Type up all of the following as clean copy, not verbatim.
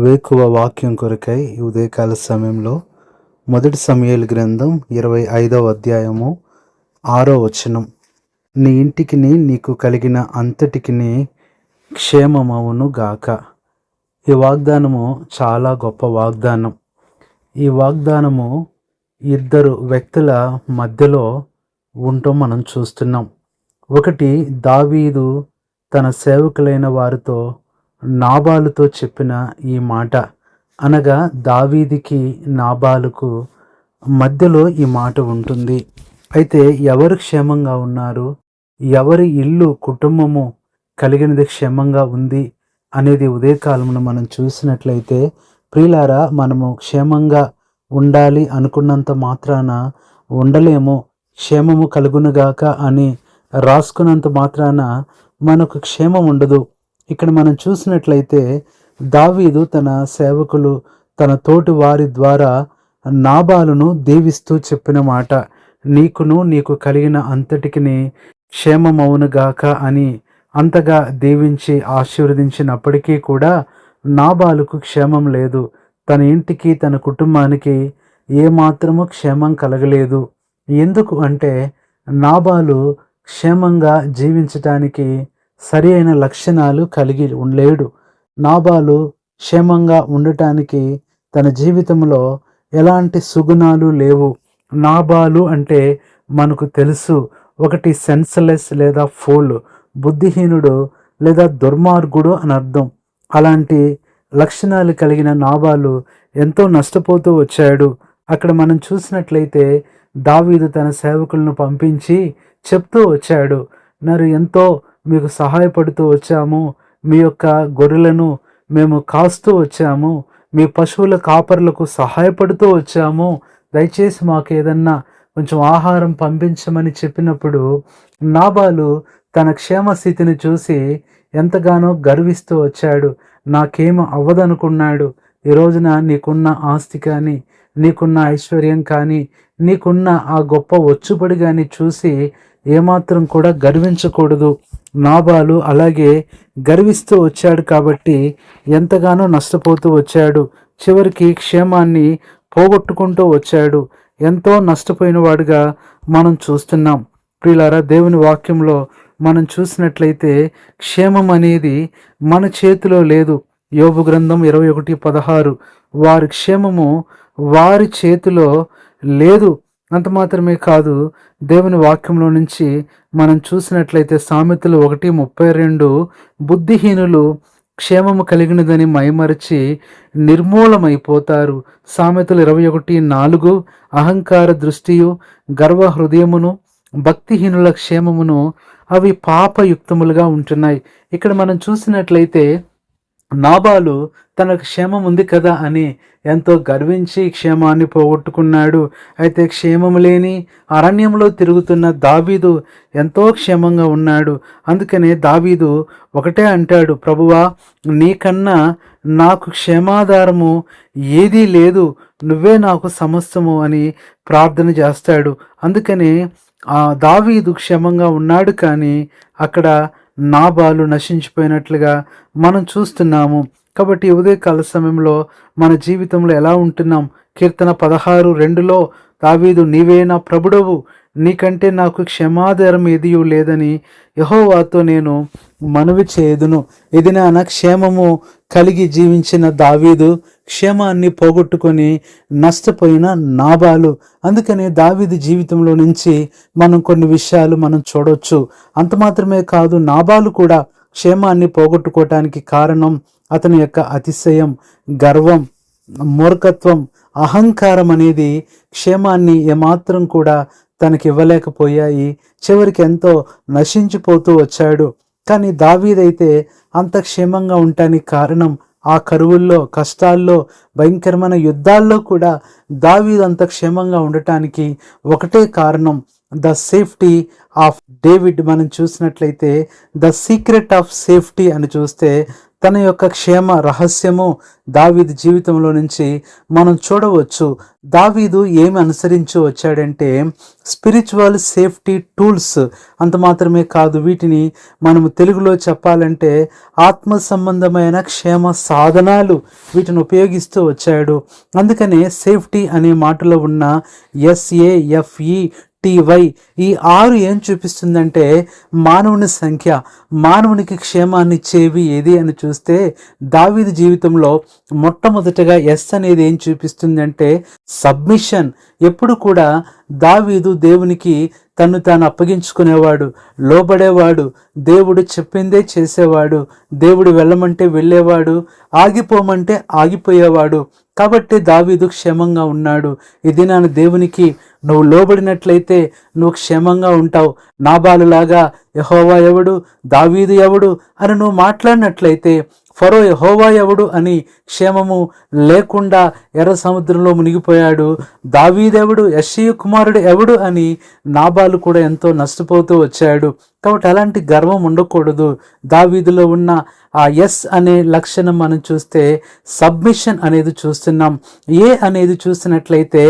వేకువ వాక్యం కొరకై ఈ ఉదయకాల సమయంలో మొదటి సమూయేలు గ్రంథం 25వ అధ్యాయము 6వ వచనం. నీ ఇంటికిని నీకు కలిగిన అంతటికిని క్షేమమవును గాక. ఈ వాగ్దానము చాలా గొప్ప వాగ్దానం. ఈ వాగ్దానము ఇద్దరు వ్యక్తుల మధ్యలో ఉండటం మనం చూస్తున్నాం. ఒకటి, దావీదు తన సేవకులైన వారితో నాబాలుతో చెప్పిన ఈ మాట, అనగా దావీదికి నాబాలుకు మధ్యలో ఈ మాట ఉంటుంది. అయితే ఎవరు క్షేమంగా ఉన్నారు, ఎవరి ఇల్లు కుటుంబము కలిగినది క్షేమంగా ఉంది అనేది ఉదయకాలమున మనం చూసినట్లయితే, ప్రియులారా, మనము క్షేమంగా ఉండాలి అనుకున్నంత మాత్రాన ఉండలేము. క్షేమము కలుగునుగాక అని రాసుకున్నంత మాత్రాన మనకు క్షేమం ఉండదు. ఇక్కడ మనం చూసినట్లయితే దావీదు తన సేవకులు, తన తోటి వారి ద్వారా నాబాలును దీవిస్తూ చెప్పిన మాట, నీకును నీకు కలిగిన అంతటికిని క్షేమమవునుగాక అని అంతగా దీవించి ఆశీర్వదించినప్పటికీ కూడా నాబాలుకు క్షేమం లేదు. తన ఇంటికి, తన కుటుంబానికి ఏమాత్రము క్షేమం కలగలేదు. ఎందుకు అంటే నాబాలు క్షేమంగా జీవించటానికి సరి అయిన లక్షణాలు కలిగి ఉండలేడు. నాబాలు క్షేమంగా ఉండటానికి తన జీవితంలో ఎలాంటి సుగుణాలు లేవు. నాబాలు అంటే మనకు తెలుసు, ఒకటి సెన్స్లెస్ లేదా ఫూల్, బుద్ధిహీనుడు లేదా దుర్మార్గుడు అని అర్థం. అలాంటి లక్షణాలు కలిగిన నాబాలు ఎంతో నష్టపోతూ వచ్చాడు. అక్కడ మనం చూసినట్లయితే దావీదు తన సేవకులను పంపించి చెప్తూ వచ్చాడు, మరి ఎంతో మీకు సహాయపడుతూ వచ్చాము, మీ యొక్క గొర్రెలను మేము కాస్తూ వచ్చాము, మీ పశువుల కాపరులకు సహాయపడుతూ వచ్చాము, దయచేసి మాకు ఏదన్నా కొంచెం ఆహారం పంపించమని చెప్పినప్పుడు నాబాలు తన క్షేమస్థితిని చూసి ఎంతగానో గర్విస్తూ వచ్చాడు. నాకేమో అవ్వదనుకున్నాడు. ఈ రోజున నీకున్న ఆస్తి కానీ, నీకున్న ఐశ్వర్యం కానీ, నీకున్న ఆ గొప్ప ఒచ్చుబడి కానీ చూసి ఏమాత్రం కూడా గర్వించకూడదు. నాబాలు అలాగే గర్విస్తూ వచ్చాడు కాబట్టి ఎంతగానో నష్టపోతూ వచ్చాడు. చివరికి క్షేమాన్ని పోగొట్టుకుంటూ వచ్చాడు. ఎంతో నష్టపోయిన వాడుగా మనం చూస్తున్నాం. ప్రియులారా, దేవుని వాక్యంలో మనం చూసినట్లయితే క్షేమం అనేది మన చేతిలో లేదు. యోబు గ్రంథం 21:16, వారి క్షేమము వారి చేతిలో లేదు. అంత మాత్రమే కాదు, దేవుని వాక్యంలో నుంచి మనం చూసినట్లయితే సామెతలు 1:32, బుద్ధిహీనులు క్షేమము కలిగినదని మైమరచి నిర్మూలమైపోతారు. సామెతలు 21:4, అహంకార దృష్టియు గర్వ హృదయమును భక్తిహీనుల క్షేమమును అవి పాపయుక్తములుగా ఉంటున్నాయి. ఇక్కడ మనం చూసినట్లయితే నాబాలు తనకు క్షేమం ఉంది కదా అని ఎంతో గర్వించి క్షేమాన్ని పోగొట్టుకున్నాడు. అయితే క్షేమం లేని అరణ్యంలో తిరుగుతున్న దావీదు ఎంతో క్షేమంగా ఉన్నాడు. అందుకనే దావీదు ఒకటే అంటాడు, ప్రభువా, నీకన్నా నాకు క్షేమాధారము ఏదీ లేదు, నువ్వే నాకు సమస్తము అని ప్రార్థన చేస్తాడు. అందుకనే దావీదు క్షేమంగా ఉన్నాడు, కానీ అక్కడ నాబాలు నశించిపోయినట్లుగా మనం చూస్తున్నాము. కాబట్టి ఉదయకాల సమయంలో మన జీవితంలో ఎలా ఉంటున్నాం? కీర్తన 16:2లో దావీదు, నీవే నా ప్రభుడవు, నీకంటే నాకు క్షమాధారం ఏదియూ లేదని యెహోవాతో నేను మనవి చేయుదును. ఇది నా క్షేమము కలిగి జీవించిన దావీదు క్షేమాన్ని పోగొట్టుకొని నష్టపోయిన నాబాలు. అందుకనే దావీదు జీవితంలో నుంచి మనం కొన్ని విషయాలు మనం చూడవచ్చు. అంత మాత్రమే కాదు, నాబాలు కూడా క్షేమాన్ని పోగొట్టుకోవటానికి కారణం అతని యొక్క అతిశయం, గర్వం, మూర్ఖత్వం, అహంకారం అనేది క్షేమాన్ని ఏమాత్రం కూడా తనకి ఇవ్వలేకపోయాయి. చివరికి ఎంతో నశించిపోతూ వచ్చాడు. కానీ దావీదైతే అంత క్షేమంగా ఉండటానికి కారణం, ఆ కరువుల్లో, కష్టాల్లో, భయంకరమైన యుద్ధాల్లో కూడా దావీదు అంత క్షేమంగా ఉండటానికి ఒకటే కారణం, ద సేఫ్టీ ఆఫ్ డేవిడ్. మనం చూసినట్లయితే ద సీక్రెట్ ఆఫ్ సేఫ్టీ అని చూస్తే తన యొక్క క్షేమ రహస్యము దావీదు జీవితంలో నుంచి మనం చూడవచ్చు. దావీదు ఏమి అనుసరించి వచ్చాడంటే స్పిరిచువల్ సేఫ్టీ టూల్స్. అంత మాత్రమే కాదు, వీటిని మనము తెలుగులో చెప్పాలంటే ఆత్మ సంబంధమైన క్షేమ సాధనాలు, వీటిని ఉపయోగిస్తూ వచ్చాడు. అందుకనే సేఫ్టీ అనే మాటలో ఉన్న SAFETY ఈ 6 ఏం చూపిస్తుందంటే మానవుని సంఖ్య, మానవునికి క్షేమాన్ని ఇచ్చేవి ఏది అని చూస్తే దావీదు జీవితంలో మొట్టమొదటగా S అనేది ఏం చూపిస్తుందంటే సబ్మిషన్. ఎప్పుడు కూడా దావీదు దేవునికి తను తాను అప్పగించుకునేవాడు, లోబడేవాడు, దేవుడు చెప్పిందే చేసేవాడు, దేవుడు వెళ్ళమంటే వెళ్ళేవాడు, ఆగిపోమంటే ఆగిపోయేవాడు. కాబట్టి దావీదు క్షేమంగా ఉన్నాడు. ఇది నా దేవునికి నువ్వు లోబడినట్లయితే నువ్వు క్షేమంగా ఉంటావు. నాబాలులాగా యెహోవా ఎవడు, దావీదు ఎవడు అని నువ్వు మాట్లాడినట్లయితే, ఫరో యెహోవా ఎవడు అని క్షేమము లేకుండా ఎర్ర సముద్రంలో మునిగిపోయాడు. దావీదెవడు, యెష్షయి కుమారుడు ఎవడు అని నాబాలు కూడా ఎంతో నష్టపోతూ వచ్చాడు. కాబట్టి అలాంటి గర్వం ఉండకూడదు. దావీదులో ఉన్న ఆ S అనే లక్షణం మనం చూస్తే సబ్మిషన్ అనేది చూస్తున్నాం. A అనేది చూసినట్లయితే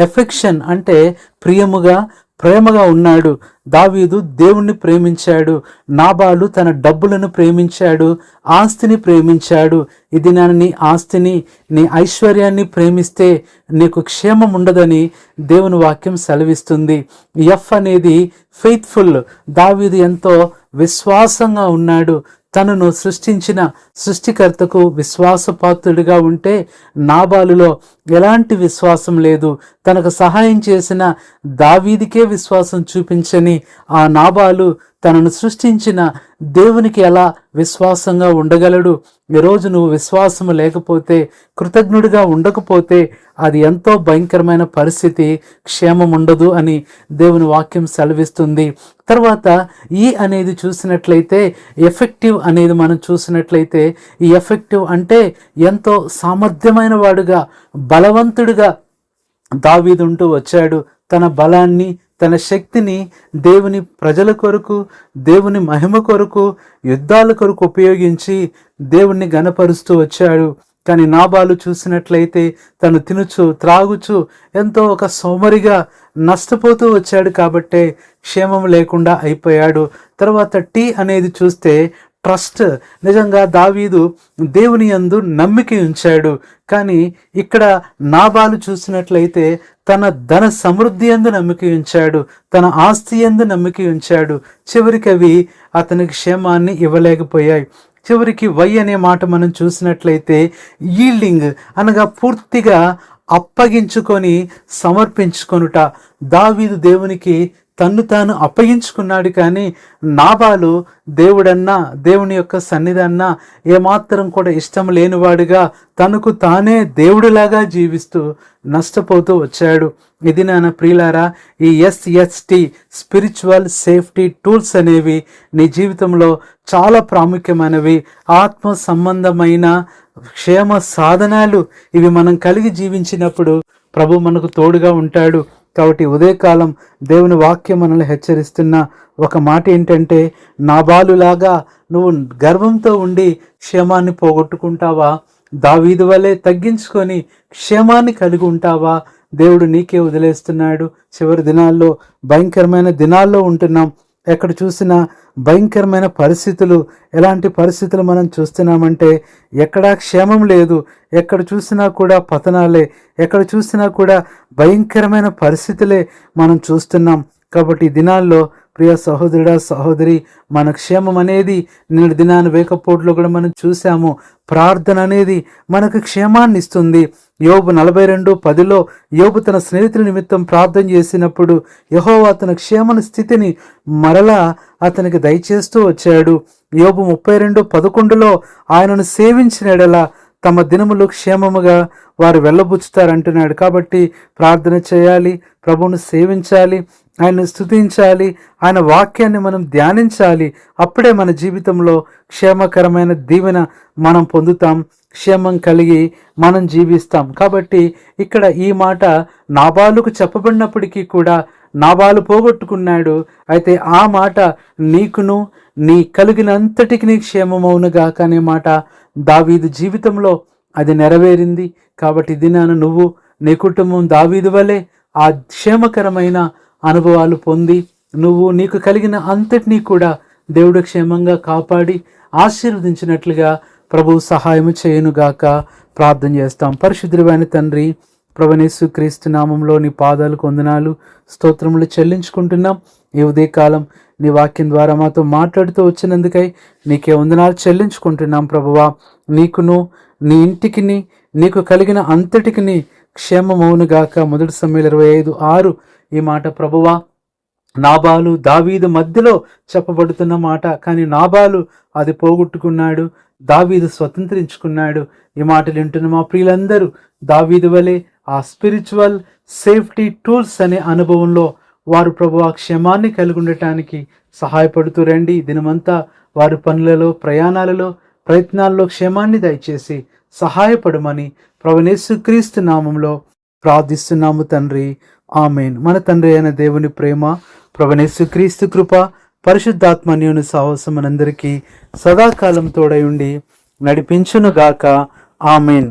ఎఫెక్షన్, అంటే ప్రేమగా ఉన్నాడు. దావీదు దేవుణ్ణి ప్రేమించాడు, నాబాలు తన డబ్బులను ప్రేమించాడు, ఆస్తిని ప్రేమించాడు. ఇది నీ ఆస్తిని, నీ ఐశ్వర్యాన్ని ప్రేమిస్తే నీకు క్షేమం ఉండదని దేవుని వాక్యం సెలవిస్తుంది. F అనేది ఫెయిత్ఫుల్. దావీదు ఎంతో విశ్వాసంగా ఉన్నాడు. తనను సృష్టించిన సృష్టికర్తకు విశ్వాసపాత్రుడిగా ఉంటే నాబాలులో ఎలాంటి విశ్వాసం లేదు. తనకు సహాయం చేసిన దావీదికే విశ్వాసం చూపించని ఆ నాబాలు తనను సృష్టించిన దేవునికి ఎలా విశ్వాసంగా ఉండగలడు? ఈరోజు నువ్వు విశ్వాసం లేకపోతే, కృతజ్ఞుడిగా ఉండకపోతే అది ఎంతో భయంకరమైన పరిస్థితి, క్షేమం ఉండదు అని దేవుని వాక్యం సెలవిస్తుంది. తర్వాత ఈ అనేది చూసినట్లయితే ఎఫెక్టివ్ అనేది మనం చూసినట్లయితే, ఈ ఎఫెక్టివ్ అంటే ఎంతో సామర్థ్యమైన వాడుగా, బలవంతుడిగా దావీదు ఉంటూ వచ్చాడు. తన బలాన్ని, తన శక్తిని దేవుని ప్రజల కొరకు, దేవుని మహిమ కొరకు, యుద్ధాల కొరకు ఉపయోగించి దేవుణ్ణి గణపరుస్తూ వచ్చాడు. కానీ నాబాలు చూసినట్లయితే తను తినుచు త్రాగుచు ఎంతో ఒక సోమరిగా నష్టపోతూ వచ్చాడు. కాబట్టే క్షేమం లేకుండా అయిపోయాడు. తర్వాత T అనేది చూస్తే ట్రస్ట్. నిజంగా దావీదు దేవుని యందు నమ్మిక ఉంచాడు. కానీ ఇక్కడ నాబాలు చూసినట్లయితే తన ధన సమృద్ధి యందు నమ్మిక ఉంచాడు, తన ఆస్తి యందు నమ్మిక ఉంచాడు. చివరికి అవి అతనికి క్షేమాన్ని ఇవ్వలేకపోయాయి. చివరికి Y అనే మాట మనం చూసినట్లయితే ఈల్డింగ్ అనగా పూర్తిగా అప్పగించుకొని సమర్పించుకొనుట. దావీదు దేవునికి తన్ను తాను అప్పగించుకున్నాడు. కానీ నాబాలు దేవుడన్నా, దేవుని యొక్క సన్నిధన్నా ఏమాత్రం కూడా ఇష్టం లేనివాడుగా తనకు తానే దేవుడిలాగా జీవిస్తూ నష్టపోతూ వచ్చాడు. ఇది నా ప్రియులారా, ఈ SST స్పిరిచువల్ సేఫ్టీ టూల్స్ అనేవి నీ జీవితంలో చాలా ప్రాముఖ్యమైనవి. ఆత్మ సంబంధమైన క్షేమ సాధనాలు. ఇవి మనం కలిగి జీవించినప్పుడు ప్రభు మనకు తోడుగా ఉంటాడు. కాబట్టి ఉదయకాలం దేవుని వాక్యం మనల్ని హెచ్చరిస్తున్న ఒక మాట ఏంటంటే, నాబాలులాగా నువ్వు గర్వంతో ఉండి క్షేమాన్ని పోగొట్టుకుంటావా? దావీదు వలె తగ్గించుకొని క్షేమాన్ని కలిగి ఉంటావా? దేవుడు నీకే వదిలేస్తున్నాడు. చివరి దినాల్లో, భయంకరమైన దినాల్లో ఉంటున్నాం. ఎక్కడ చూసినా భయంకరమైన పరిస్థితులు. ఎలాంటి పరిస్థితులు మనం చూస్తున్నామంటే ఎక్కడా క్షేమం లేదు. ఎక్కడ చూసినా కూడా పతనాలే, ఎక్కడ చూసినా కూడా భయంకరమైన పరిస్థితులే మనం చూస్తున్నాం. కాబట్టి ఈ దినాల్లో ప్రియ సహోదరుడా, సహోదరి, మన క్షేమం అనేది నిన్నటి దినాన్ని వేకపోట్లో కూడా మనం చూసాము. ప్రార్థన అనేది మనకు క్షేమాన్ని ఇస్తుంది. యోబు 42:10లో యోబు తన స్నేహితుల నిమిత్తం ప్రార్థన చేసినప్పుడు యెహోవా తన క్షేమ స్థితిని మరలా అతనికి దయచేస్తూ వచ్చాడు. యోబు 32:11లో ఆయనను సేవించిన ఎడల తమ దినములు క్షేమముగా వారు వెళ్ళబుచ్చుతారంటున్నాడు. కాబట్టి ప్రార్థన చేయాలి, ప్రభువును సేవించాలి, ఆయన్ని స్తుతించాలి, ఆయన వాక్యాన్ని మనం ధ్యానించాలి. అప్పుడే మన జీవితంలో క్షేమకరమైన దీవెన మనం పొందుతాం, క్షేమం కలిగి మనం జీవిస్తాం. కాబట్టి ఇక్కడ ఈ మాట నాబాలుకు చెప్పబడినప్పటికీ కూడా నాబాలు పోగొట్టుకున్నాడు. అయితే ఆ మాట నీకును నీ కలిగినంతటికి నీ క్షేమమవునుగా అనే మాట దావీదు జీవితంలో అది నెరవేరింది. కాబట్టి దినాన నువ్వు నీ కుటుంబం దావీదు వలె ఆ క్షేమకరమైన అనుభవాలు పొంది నువ్వు నీకు కలిగిన అంతటినీ కూడా దేవుడు క్షేమంగా కాపాడి ఆశీర్వదించినట్లుగా ప్రభువు సహాయము చేయునుగాక. ప్రార్థన చేస్తాం. పరిశుద్ధుడైన తండ్రి, ప్రభువైన క్రీస్తు నామంలో నీ పాదాలకు వందనాలు, స్తోత్రములు చెల్లించుకుంటున్నాం. ఈ ఉదయకాలం నీ వాక్యం ద్వారా మాతో మాట్లాడుతూ వచ్చినందుకై నీకే వందనాలు చెల్లించుకుంటున్నాం. ప్రభువా, నీకును నీ ఇంటికిని నీకు కలిగిన అంతటికిని క్షేమమవునుగాక. 1 సమూయేలు 25:6 ఈ మాట ప్రభువా, నాబాలు దావీదు మధ్యలో చెప్పబడుతున్న మాట. కానీ నాబాలు అది పోగొట్టుకున్నాడు, దావీదు స్వతంత్రించుకున్నాడు. ఈ మాటలు వింటున్న మా ప్రియులందరూ దావీదు వలె ఆ స్పిరిచువల్ సేఫ్టీ టూల్స్ అనే అనుభవంలో వారు ప్రభువా క్షేమాన్ని కలిగి ఉండటానికి సహాయపడుతూ రండి. దినమంతా వారి పనులలో, ప్రయాణాలలో, ప్రయత్నాల్లో క్షేమాన్ని దయచేసి సహాయపడమని ప్రభువైన యేసుక్రీస్తు నామంలో ప్రార్థిస్తున్నాము తండ్రి. ఆమేన్. మన తండ్రి అయిన దేవుని ప్రేమ, ప్రభువైన యేసుక్రీస్తు కృప, పరిశుద్ధాత్మ అన్యోన్య సహవాసం మనందరికీ సదాకాలం తోడై ఉండి నడిపించునుగాక. ఆమేన్.